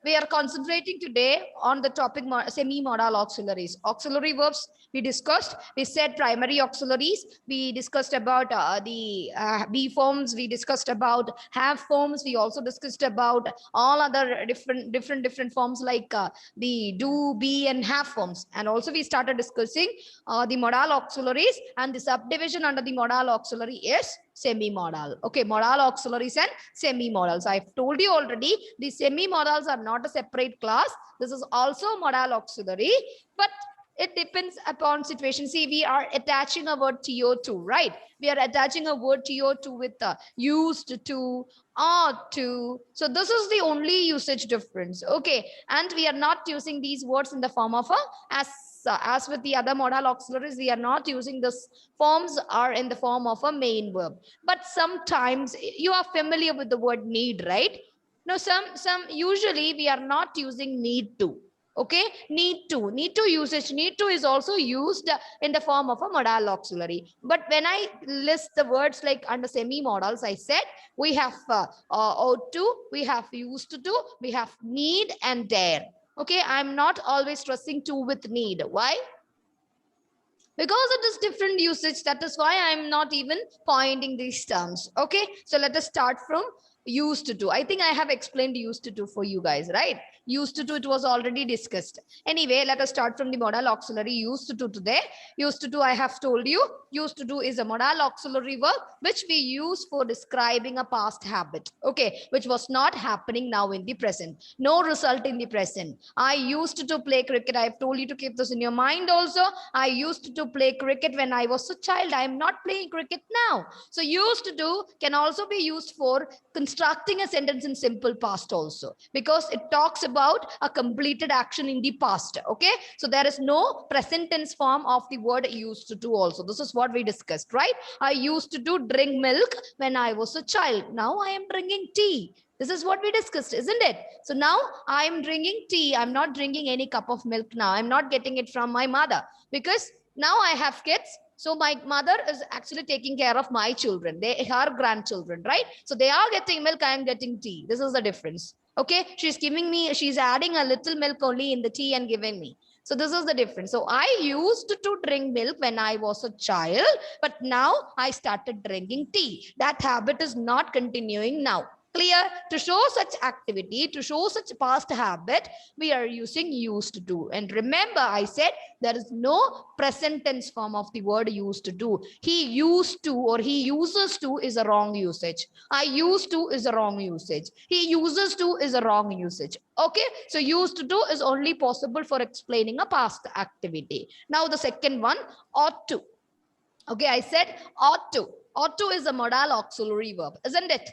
we are concentrating today on the topic semi-modal auxiliaries. Auxiliary verbs we discussed. We said primary auxiliaries. We discussed about the be forms. We discussed about have forms. We also discussed about all other different forms like the do, be, and have forms. And also we started discussing the modal auxiliaries, and the subdivision under the modal auxiliary is semi-modal. Okay, modal auxiliaries and semi-modals. I've told you already, the semi-modals are not a separate class. This is also modal auxiliary, but it depends upon situation. See, we are attaching a word to, right? We are attaching a word to with used to, ought to. So this is the only usage difference. Okay, and we are not using these words in the form of a as with the other modal auxiliaries, we are not using this forms are in the form of a main verb. But sometimes you are familiar with the word need, right? Now, some usually we are not using need to. Okay, need to usage. Need to is also used in the form of a modal auxiliary. But when I list the words like under semi-modals, I said we have ought to, we have used to, we have need and dare. Okay, I'm not always stressing to with need. Why? Because it is different usage. That is why I'm not even pointing these terms. Okay, so let us start from used to. I think I have explained used to for you guys, right? Used to, it was already discussed. Anyway, let us start from the modal auxiliary used to today. Used to, I have told you, used to is a modal auxiliary verb which we use for describing a past habit. Okay, which was not happening now in the present. No result in the present. I used to play cricket. I've told you to keep this in your mind also. I used to play cricket when I was a child. I am not playing cricket now. So used to can also be used for constructing a sentence in simple past also, because it talks about a completed action in the past. Okay, so there is no present tense form of the word used to do also. This is what we discussed, right? I used to drink milk when I was a child. Now I am drinking tea. This is what we discussed, isn't it? So now I am drinking tea. I'm not drinking any cup of milk now. I'm not getting it from my mother, because now I have kids. So my mother is actually taking care of my children. They are grandchildren, right? So they are getting milk, I am getting tea. This is the difference. Okay, she's giving me, she's adding a little milk only in the tea and giving me. So this is the difference. So I used to drink milk when I was a child, but now I started drinking tea. That habit is not continuing now. Clear? To show such activity, to show such past habit, we are using used to. And remember, I said there is no present tense form of the word used to do. He used to or he uses to is a wrong usage. I used to is a wrong usage. He uses to is a wrong usage. Okay, so used to do is only possible for explaining a past activity. Now the second one, ought to. Okay, I said ought to. Ought to is a modal auxiliary verb, isn't it?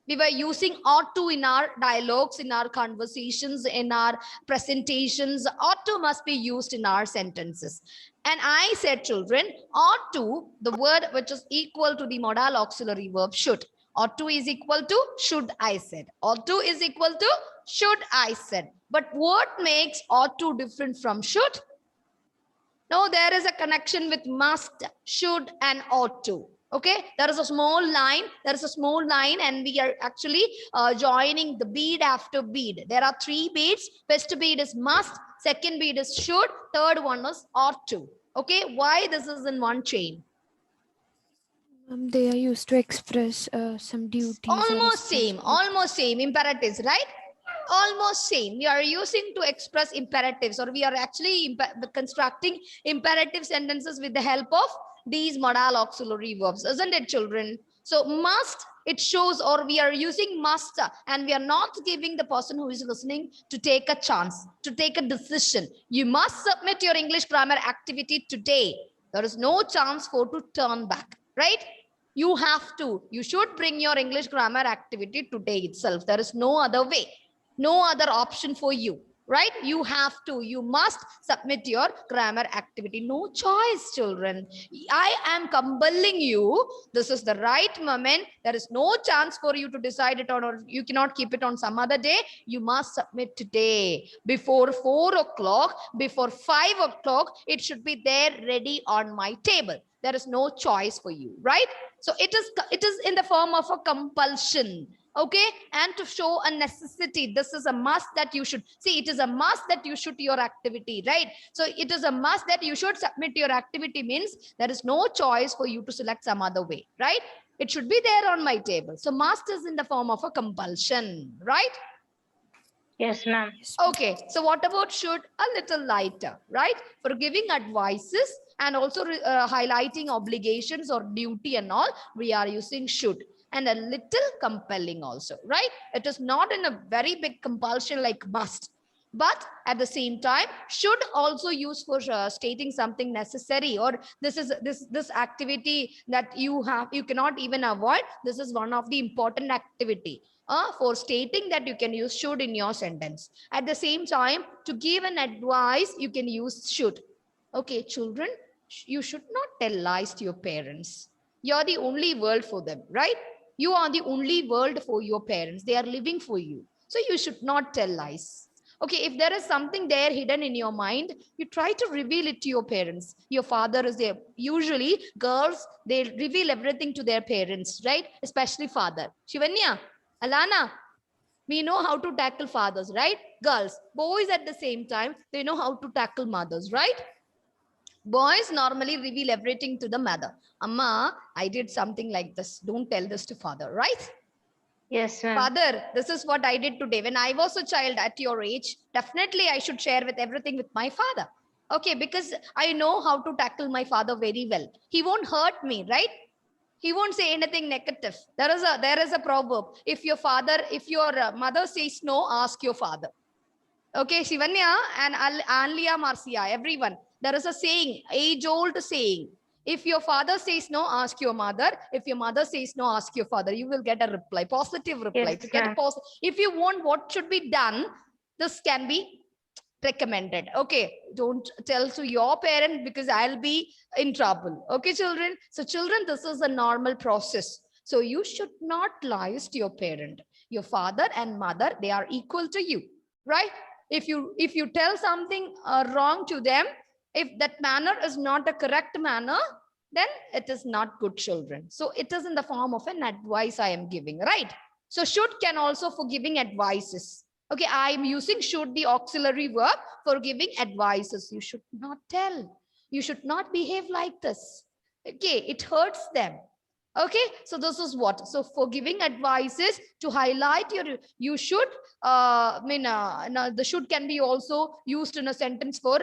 We were using ought to in our dialogues, in our conversations, in our presentations. Ought to must be used in our sentences. And I said, children, ought to, the word which is equal to the modal auxiliary verb should. Ought to is equal to should, I said. Ought to is equal to should, I said. But what makes ought to different from should? No, there is a connection with must, should, and ought to. Okay, there is a small line. There is a small line, and we are actually joining the bead after bead. There are 3 beads. First bead is must. Second bead is should. Third one is ought to. Okay, why this is in one chain? They are used to express some duties. Almost same imperatives, right? Almost same. We are using to express imperatives, or we are actually constructing imperative sentences with the help of these modal auxiliary verbs, isn't it, children? So must, it shows, or we are using must, and we are not giving the person who is listening to take a chance, to take a decision. You must submit your English grammar activity today. There is no chance for to turn back, right? You have to, you should bring your English grammar activity today itself. There is no other way, no other option for you, right? You have to, you must submit your grammar activity. No choice, children. I am compelling you. This is the right moment. There is no chance for you to decide it on, or you cannot keep it on some other day. You must submit today. Before 4 o'clock, before 5 o'clock, it should be there ready on my table. There is no choice for you, right? So it is in the form of a compulsion. Okay, and to show a necessity, this is a must that you should see. It is a must that you should your activity, right? So it is a must that you should submit your activity, means there is no choice for you to select some other way, right? It should be there on my table. So must is in the form of a compulsion, right? Yes, ma'am. Yes, ma'am. Okay, so what about should? A little lighter, right? For giving advices and also highlighting obligations or duty and all, we are using should. And a little compelling also, right? It is not in a very big compulsion like must, but at the same time should also use for stating something necessary, or this is this activity that you cannot even avoid. This is one of the important activity. For stating that you can use should in your sentence. At the same time, to give an advice, you can use should. Okay, children, you should not tell lies to your parents. You're the only world for them, right? You are the only world for your parents. They are living for you. So you should not tell lies. Okay, if there is something there hidden in your mind, you try to reveal it to your parents. Your father is there. Usually, girls, they reveal everything to their parents, right? Especially father. Shivanya, Alana, we know how to tackle fathers, right? Girls, boys at the same time, they know how to tackle mothers, right? Boys normally reveal everything to the mother. Amma, I did something like this. Don't tell this to father, right? Yes, ma'am. Father, this is what I did today. When I was a child at your age, definitely I should share with everything with my father. Okay, because I know how to tackle my father very well. He won't hurt me, right? He won't say anything negative. There is a proverb. If your mother says no, ask your father. Okay, Shivanya and Anlia Marcia, everyone. There is a saying, age-old saying. If your father says no, ask your mother. If your mother says no, ask your father. You will get a reply, positive reply. Yes, To get a positive, if you want what should be done, this can be recommended. Okay, don't tell to your parent because I'll be in trouble. Okay, children. So children, this is a normal process. So you should not lie to your parent. Your father and mother, they are equal to you, right? If you tell something wrong to them, if that manner is not a correct manner, then it is not good, children. So it is in the form of an advice I am giving, right? So should can also for giving advices. Okay, I am using should, the auxiliary verb, for giving advices. You should not tell. You should not behave like this. Okay, it hurts them. Okay, so this is what. So for giving advices to highlight you should. The should can be also used in a sentence for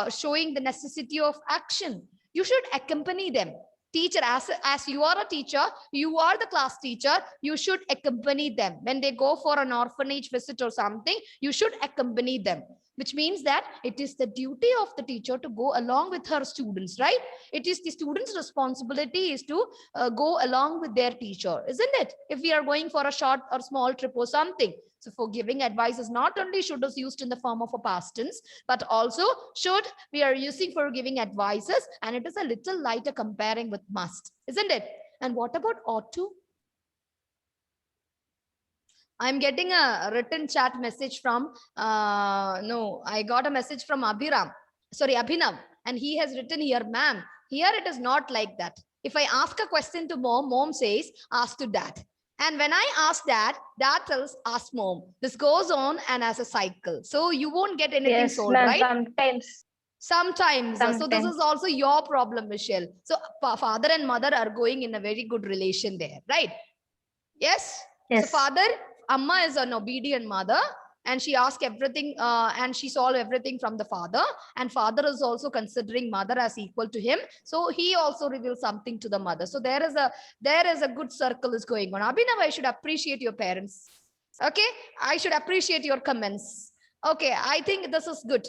showing the necessity of action. You should accompany them. Teacher, as you are a teacher, you are the class teacher, you should accompany them. When they go for an orphanage visit or something, you should accompany them, which means that it is the duty of the teacher to go along with her students, right? It is the students' responsibility is to go along with their teacher, isn't it? If we are going for a short or small trip or something. So for giving advice is not only should is used in the form of a past tense, but also should we are using for giving advices, and it is a little lighter comparing with must, isn't it? And what about ought to? I'm getting a written chat message from, no, I got a message from Abhinav, and he has written here, ma'am, here it is not like that. If I ask a question to mom says, ask to dad. And when I ask dad tells ask mom. This goes on and as a cycle. So you won't get anything Yes, solved, ma'am. right? Sometimes. Sometimes. So this Sometimes. is also your problem, Michelle. So father and mother are going in a very good relation there, right? Yes. Yes. So father, Amma is an obedient mother, and she asks everything and she solves everything from the father, and father is also considering mother as equal to him, so he also reveals something to the mother. So there is a good circle is going on. Abhinav, I should appreciate your parents. Okay, I should appreciate your comments. Okay, I think this is good.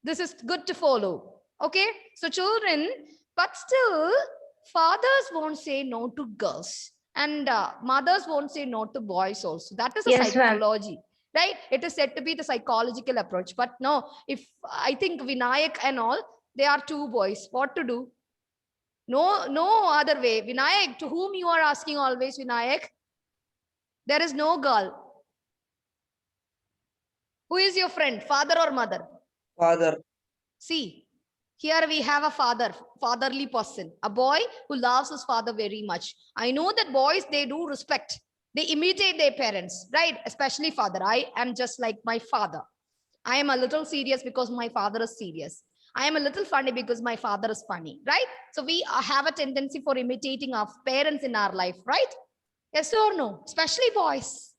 This is good to follow. Okay, so children, but still fathers won't say no to girls, and mothers won't say no to boys also. That is a Yes, ma'am. psychology, right? It is said to be the psychological approach. But no, if I think Vinayak and all, they are two boys. What to do? No other way. Vinayak, to whom you are asking always, Vinayak? There is no girl. Who is your friend, father or mother? Father. See, here we have a fatherly person, a boy who loves his father very much. I know that boys, they do respect. They imitate their parents, right? Especially father. I am just like my father. I am a little serious because my father is serious. I am a little funny because my father is funny, right? So we have a tendency for imitating our parents in our life, right? Yes or no? Especially boys.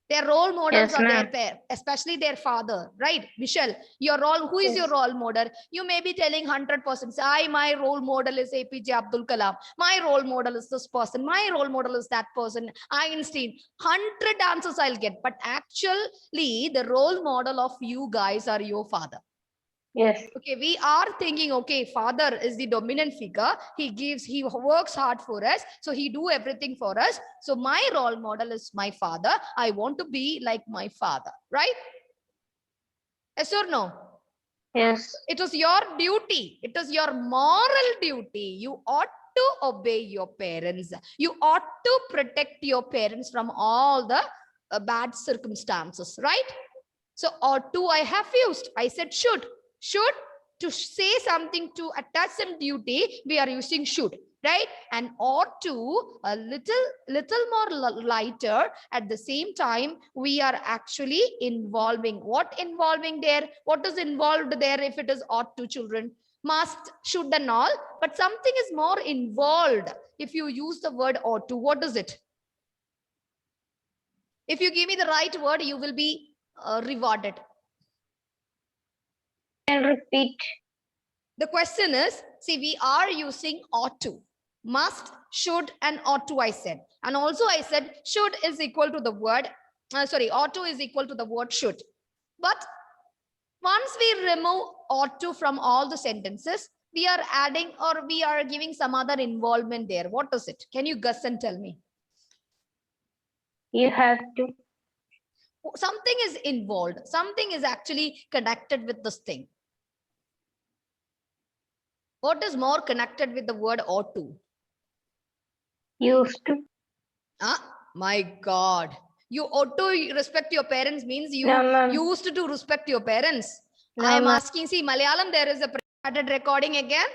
Their role models Yes, are their ma'am. pair, especially their father, right? Michelle, your role, who is your Yes. role model? You may be telling 100%, my role model is APJ Abdul Kalam. My role model is this person. My role model is that person. Einstein. 100 answers I'll get. But actually, the role model of you guys are your father. Yes. Okay, we are thinking, okay, father is the dominant figure. He works hard for us. So he do everything for us. So my role model is my father. I want to be like my father, right? Yes or no? Yes. It is your duty. It is your moral duty. You ought to obey your parents. You ought to protect your parents from all the bad circumstances, right? So ought to I have used. I said should. Should, to say something, to attach some duty, we are using should, right? And ought to a little more lighter. At the same time, we are actually involving. What involving there? What is involved there if it is ought to, children? Must, should and all. But something is more involved if you use the word ought to. What is it? If you give me the right word, you will be rewarded. Can repeat. The question is, see, we are using ought to. Must, should, and ought to, I said. And also I said should is equal to the word, ought to is equal to the word should. But once we remove ought to from all the sentences, we are adding or we are giving some other involvement there. What is it? Can you guess and tell me? You have to. Something is involved. Something is actually connected with this thing. What is more connected with the word ought to? Used to. My God. You ought to respect your parents means you No, ma'am. used to respect your parents. No, I am ma'am. asking, see, Malayalam, there is a started recording again.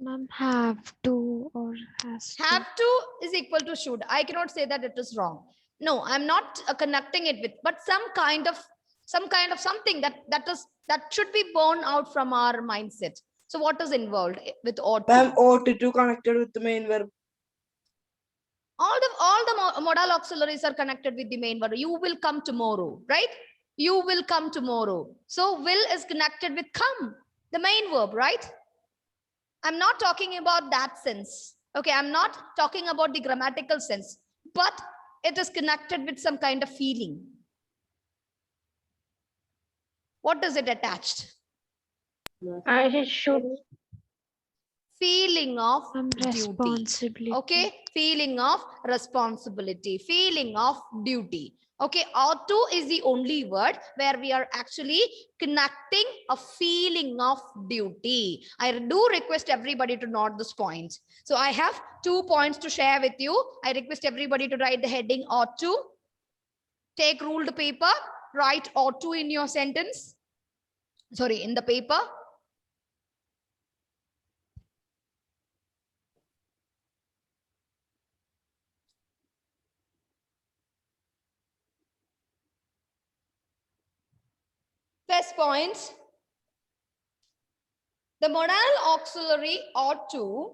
Ma'am, have to or has Have to. to is equal to should. I cannot say that it is wrong. No, I'm not connecting it with, but some kind of something that should be born out from our mindset. So what is involved with ought to? Ma'am, ought to connected with the main verb. All the modal auxiliaries are connected with the main verb. You will come tomorrow, right? You will come tomorrow. So will is connected with come, the main verb, right? I'm not talking about that sense. Okay, I'm not talking about the grammatical sense, but it is connected with some kind of feeling. What is it attached? I said should. Feeling of duty. Responsibility. Okay, feeling of responsibility, feeling of duty. Okay, ought to is the only word where we are actually connecting a feeling of duty. I do request everybody to note this point. So I have 2 points to share with you. I request everybody to write the heading ought to. Take ruled paper, write ought to in your sentence. Sorry, in the paper. First point, the modal auxiliary ought to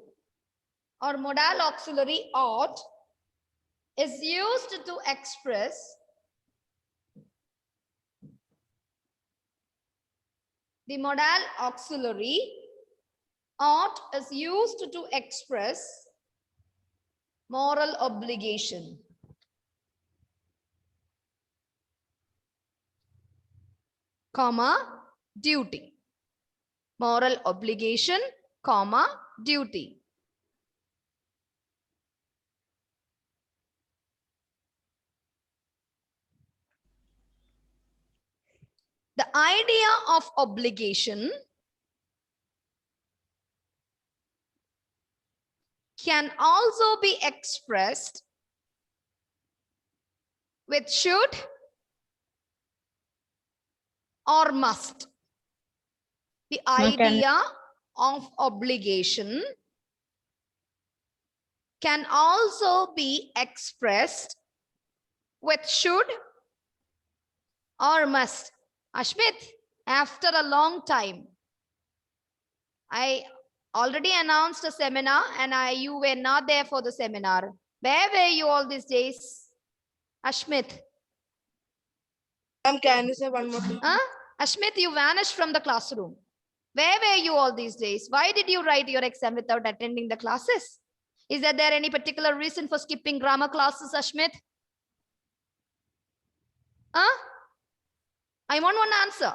or modal auxiliary ought is used to express the modal auxiliary ought is used to express moral obligation. Comma, duty. Moral obligation, comma, duty. The idea of obligation can also be expressed with should or must. The idea of obligation can also be expressed with should or must? Ashmit, after a long time, I already announced a seminar and you were not there for the seminar. Where were you all these days? Ashmit. Ma'am, can you say one more thing? Huh? Ashmit, you vanished from the classroom. Where were you all these days? Why did you write your exam without attending the classes? Is there any particular reason for skipping grammar classes, Ashmit? Huh? I want one answer.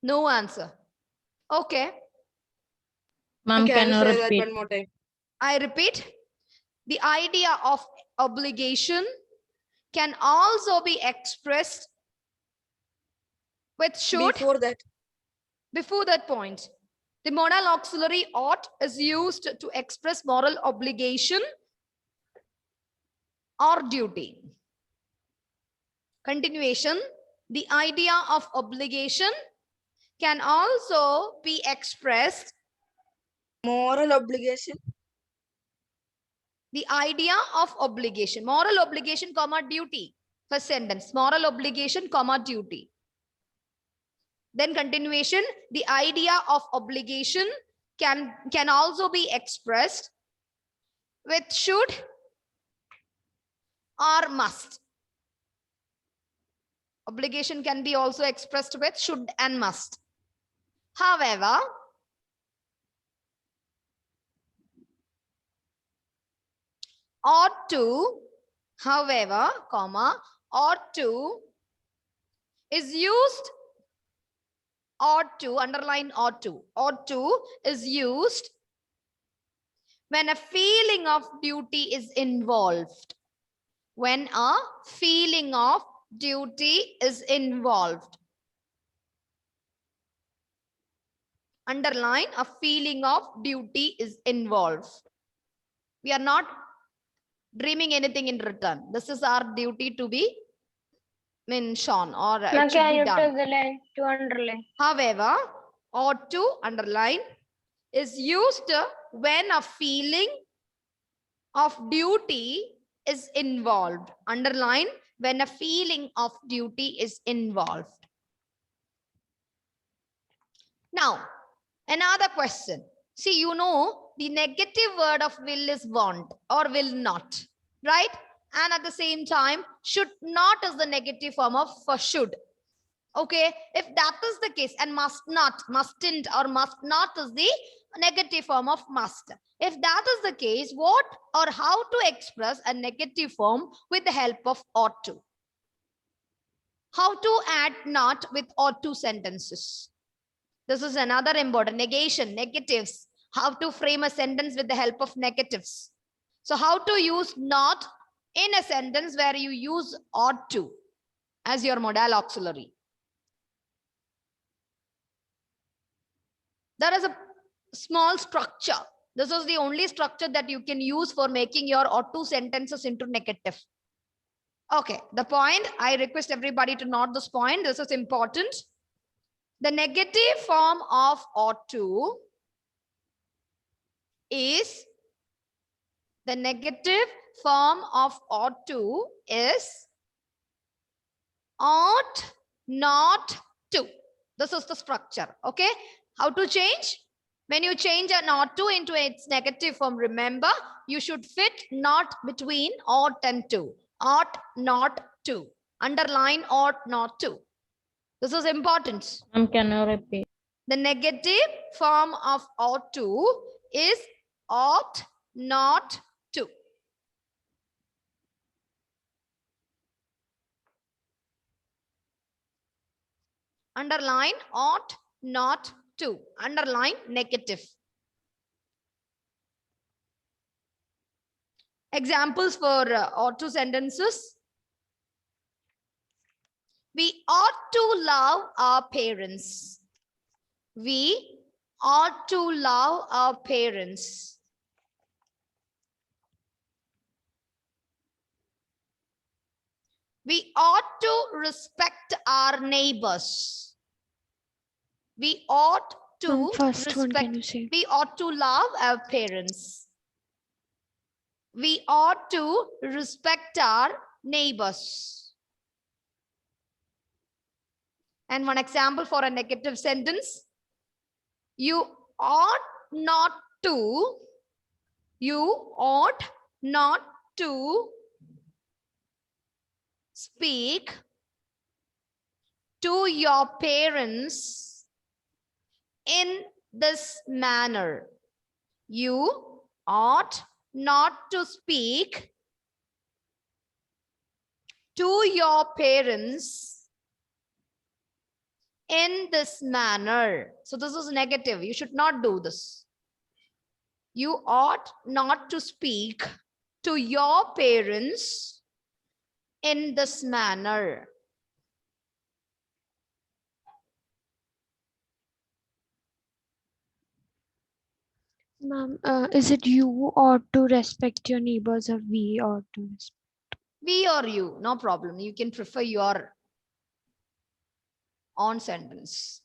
No answer. Okay. Ma'am, Can can you you say that repeat? one more time? I repeat, the idea of obligation can also be expressed with should. Before that point, the modal auxiliary ought is used to express moral obligation or duty. Continuation, the idea of obligation can also be expressed. Moral obligation. The idea of obligation, moral obligation, comma, duty. First sentence, moral obligation, comma, duty. Then continuation, the idea of obligation can also be expressed with should or must. Obligation can be also expressed with should and must. However, ought to, however, comma, ought to is used, ought to, underline ought to is used when a feeling of duty is involved. When a feeling of duty is involved. Underline, a feeling of duty is involved. We are not dreaming anything in return. This is our duty to be shown or it should Can be you done. take the line to underline? However, ought to, underline, is used when a feeling of duty is involved. Underline, when a feeling of duty is involved. Now, another question. See, you know, the negative word of will is want or will not, right? And at the same time, should not is the negative form of for should. Okay, if that is the case, and must not, mustn't or must not is the negative form of must. If that is the case, what or how to express a negative form with the help of ought to? How to add not with ought to sentences? This is another important negation, negatives. How to frame a sentence with the help of negatives. So how to use not in a sentence where you use ought to as your modal auxiliary. There is a small structure. This is the only structure that you can use for making your ought to sentences into negative. Okay, the point, I request everybody to note this point. This is important. The negative form of ought to is, the negative form of ought to is ought not to. This is the structure. Okay, how to change? When you change an ought to into its negative form, remember, you should fit not between ought and to. Ought not to. Underline ought not to. This is important. Can you repeat? The negative form of ought to is ought not to. Underline ought not to. Underline negative. Examples for ought to sentences. We ought to love our parents. We ought to love our parents. We ought to respect our neighbors. We ought to First one, can you respect. say? We ought to love our parents. we ought to respect our neighbors. And one example for a negative sentence. You ought not to, you ought not to speak to your parents in this manner. You ought not to speak to your parents in this manner. So this is negative. You should not do this. You ought not to speak to your parents in this manner. Ma'am, is it you ought to respect your neighbors or we ought to respect? We or you, no problem. You can prefer your own sentence.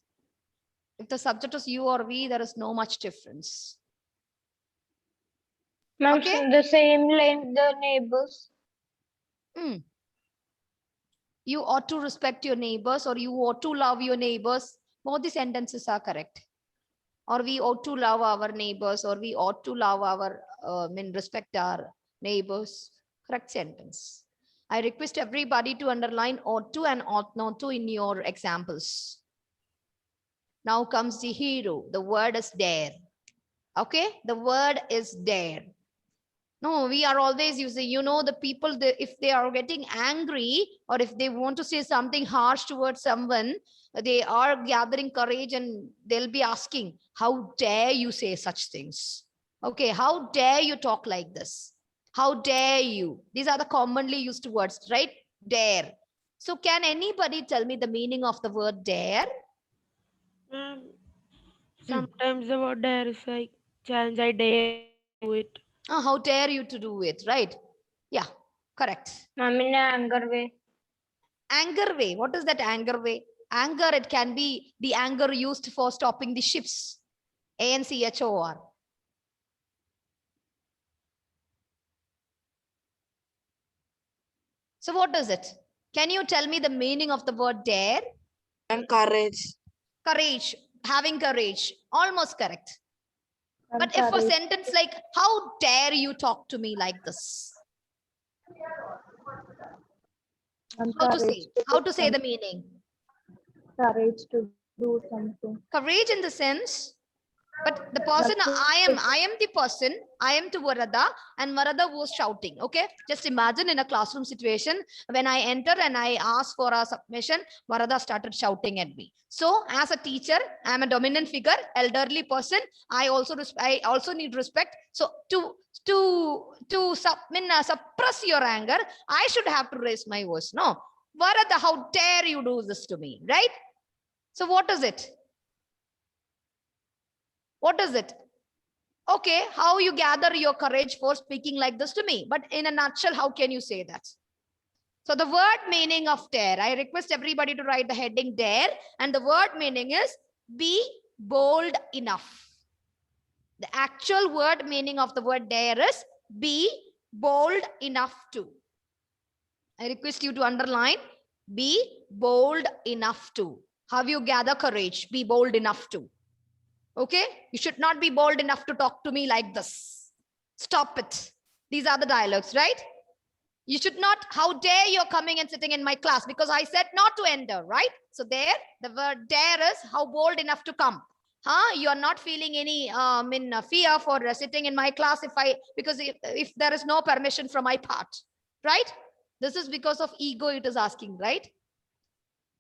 If the subject is you or we, there is no much difference. Ma'am, Okay. the same line, the neighbors. You ought to respect your neighbors, or you ought to love your neighbors. Both the sentences are correct. Or we ought to love our neighbors, or we ought to love our, respect our neighbors. Correct sentence. I request everybody to underline ought to and ought not to in your examples. Now comes the hero. The word is dare. Okay, the word is dare. No, we are always using, the people, if they are getting angry or if they want to say something harsh towards someone, they are gathering courage and they'll be asking, how dare you say such things? Okay, how dare you talk like this? How dare you? These are the commonly used words, right? Dare. So can anybody tell me the meaning of the word dare? Sometimes the word dare is like challenge. I dare do it. Oh, how dare you to do it, right? Yeah, correct. Ma'am, in an anger way. Anger way. What is that anger way? Anger, it can be the anger used for stopping the ships. ANCHOR. So what is it? Can you tell me the meaning of the word dare? And courage. Courage. Having courage. Almost correct. But if a sentence like, how dare you talk to me like this? How to say? How to say the meaning? Courage to do something. Courage in the sense, but the person I am the person, I am to Varada, and Varada was shouting. Okay, just imagine in a classroom situation when I enter and I ask for a submission, Varada started shouting at me. So as a teacher, I am a dominant figure, elderly person. I also need respect. So to suppress your anger, I should have to raise my voice. No, Varada, how dare you do this to me, right? So what is it? What is it? Okay, how you gather your courage for speaking like this to me? But in a nutshell, how can you say that? So the word meaning of dare, I request everybody to write the heading dare, and the word meaning is be bold enough. The actual word meaning of the word dare is be bold enough to. I request you to underline be bold enough to. How you gather courage? Be bold enough to. Okay, you should not be bold enough to talk to me like this. Stop it. These are the dialogues, right? You should not, how dare you're coming and sitting in my class because I said not to enter, right? So there, the word dare is how bold enough to come. You're not feeling any fear for sitting in my class because if there is no permission from my part, right? This is because of ego it is asking, right?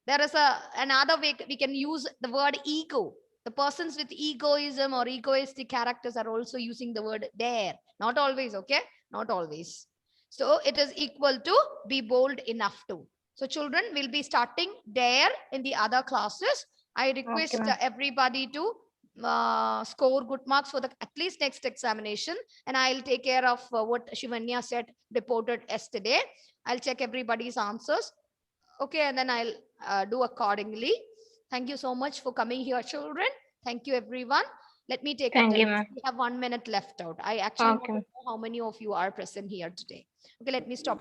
There is another way we can use the word ego. The persons with egoism or egoistic characters are also using the word dare. Not always, okay? Not always. So it is equal to be bold enough to. So children will be starting dare in the other classes. I request everybody to score good marks for the at least next examination. And I'll take care of what Shivanya said, reported yesterday. I'll check everybody's answers. Okay, and then I'll do accordingly. Thank you so much for coming here, children. Thank you, everyone. Let me take Thank you, attendance. ma'am. We have 1 minute left out. I actually want Okay. to know how many of you are present here today. Okay, let me stop.